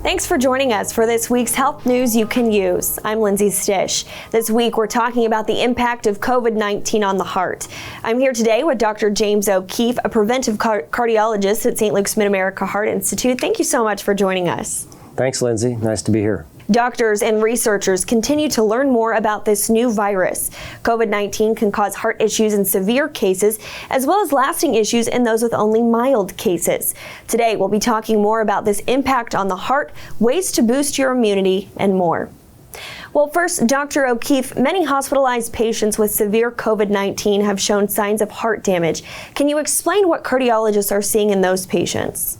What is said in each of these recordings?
Thanks for joining us for this week's Health News You Can Use. I'm Lindsay Stish. This week we're talking about the impact of COVID-19 on the heart. I'm here today with Dr. James O'Keefe, a preventive cardiologist at St. Luke's Mid-America Heart Institute. Thank you so much for joining us. Thanks, Lindsay. Nice to be here. Doctors and researchers continue to learn more about this new virus. COVID-19 can cause heart issues in severe cases, as well as lasting issues in those with only mild cases. Today, we'll be talking more about this impact on the heart, ways to boost your immunity, and more. Well, first, Dr. O'Keefe, many hospitalized patients with severe COVID-19 have shown signs of heart damage. Can you explain what cardiologists are seeing in those patients?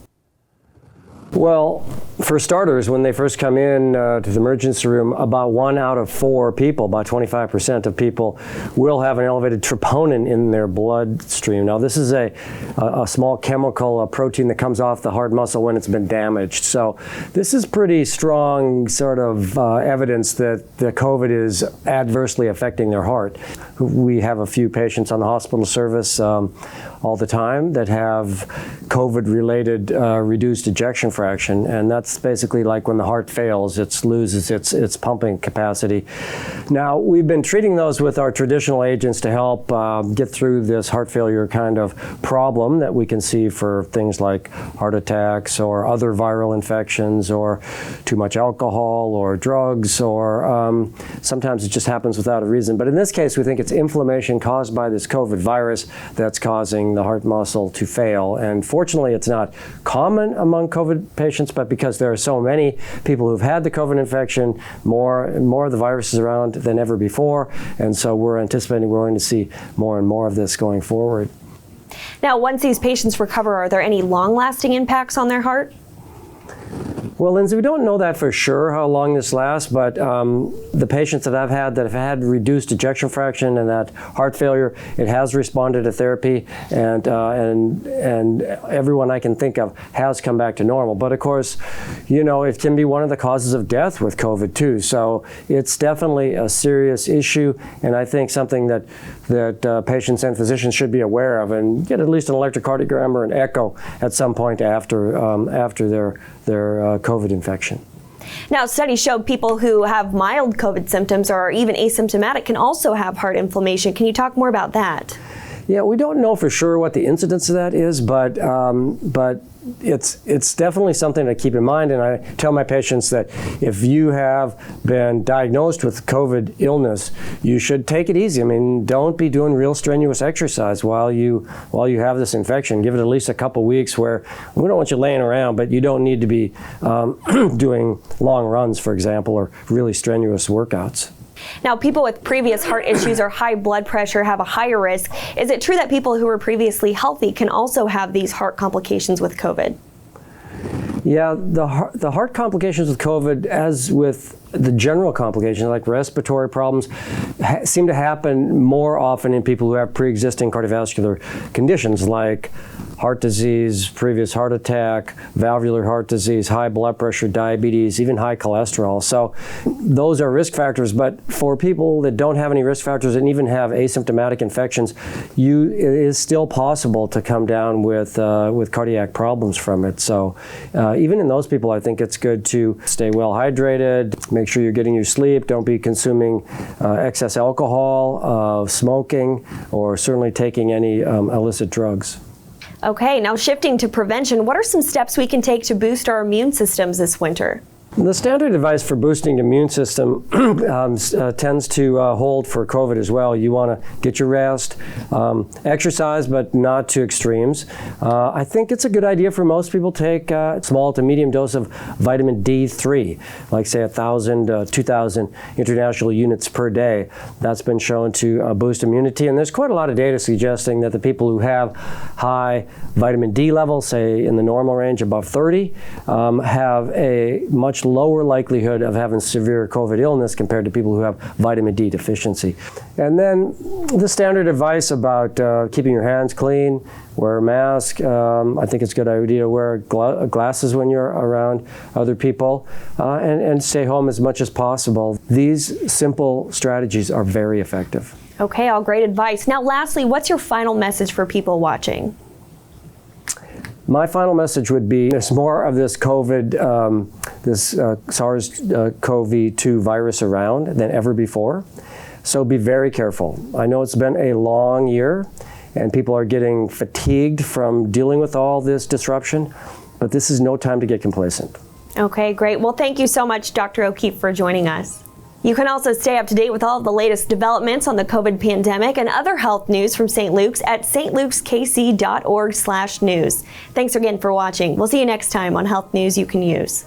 Well, for starters, when they first come in to the emergency room, about 1 out of 4 people, about 25% of people, will have an elevated troponin in their bloodstream. Now, this is a small chemical, a protein that comes off the heart muscle when it's been damaged. So this is pretty strong sort of evidence that the COVID is adversely affecting their heart. We have a few patients on the hospital service all the time that have COVID-related reduced ejection fraction, and that's basically like when the heart fails, it loses its pumping capacity. Now, we've been treating those with our traditional agents to help get through this heart failure kind of problem that we can see for things like heart attacks or other viral infections or too much alcohol or drugs, or sometimes it just happens without a reason. But in this case, we think it's inflammation caused by this COVID virus that's causing the heart muscle to fail. And fortunately, it's not common among COVID patients, but because there are so many people who've had the COVID infection, more of the virus is around than ever before. And so we're anticipating we're going to see more and more of this going forward. Now, once these patients recover, are there any long-lasting impacts on their heart? Well, Lindsay, we don't know that for sure how long this lasts, but the patients that I've had that have had reduced ejection fraction and that heart failure, it has responded to therapy, and everyone I can think of has come back to normal. But of course, you know, it can be one of the causes of death with COVID too. So it's definitely a serious issue, and I think something that patients and physicians should be aware of and get at least an electrocardiogram or an echo at some point after their COVID infection. Now, studies show people who have mild COVID symptoms or are even asymptomatic can also have heart inflammation. Can you talk more about that? Yeah, we don't know for sure what the incidence of that is, but it's definitely something to keep in mind. And I tell my patients that if you have been diagnosed with COVID illness, you should take it easy. I mean, don't be doing real strenuous exercise while you have this infection. Give it at least a couple weeks where we don't want you laying around, but you don't need to be doing long runs, for example, or really strenuous workouts. Now, people with previous heart issues or high blood pressure have a higher risk. Is it true that people who were previously healthy can also have these heart complications with COVID? Yeah, the heart complications with COVID, as with the general complications like respiratory problems, seem to happen more often in people who have pre-existing cardiovascular conditions like heart disease, previous heart attack, valvular heart disease, high blood pressure, diabetes, even high cholesterol. So those are risk factors, but for people that don't have any risk factors and even have asymptomatic infections, it is still possible to come down with cardiac problems from it. So even in those people, I think it's good to stay well hydrated, make sure you're getting your sleep, don't be consuming excess alcohol, smoking, or certainly taking any illicit drugs. Okay, now shifting to prevention, what are some steps we can take to boost our immune systems this winter? The standard advice for boosting the immune system tends to hold for COVID as well. You want to get your rest, exercise, but not to extremes. I think it's a good idea for most people to take a small to medium dose of vitamin D3, like say 1,000, 2,000 international units per day. That's been shown to boost immunity, and there's quite a lot of data suggesting that the people who have high vitamin D levels, say in the normal range above 30, have a much lower likelihood of having severe COVID illness compared to people who have vitamin D deficiency. And then the standard advice about keeping your hands clean, wear a mask. I think it's a good idea to wear glasses when you're around other people, and stay home as much as possible. These simple strategies are very effective. Okay, all great advice. Now, lastly, what's your final message for people watching? My final message would be there's more of this SARS-CoV-2 virus around than ever before. So be very careful. I know it's been a long year and people are getting fatigued from dealing with all this disruption, but this is no time to get complacent. Okay, great. Well, thank you so much, Dr. O'Keefe, for joining us. You can also stay up to date with all of the latest developments on the COVID pandemic and other health news from St. Luke's at stlukeskc.org/news. Thanks again for watching. We'll see you next time on Health News You Can Use.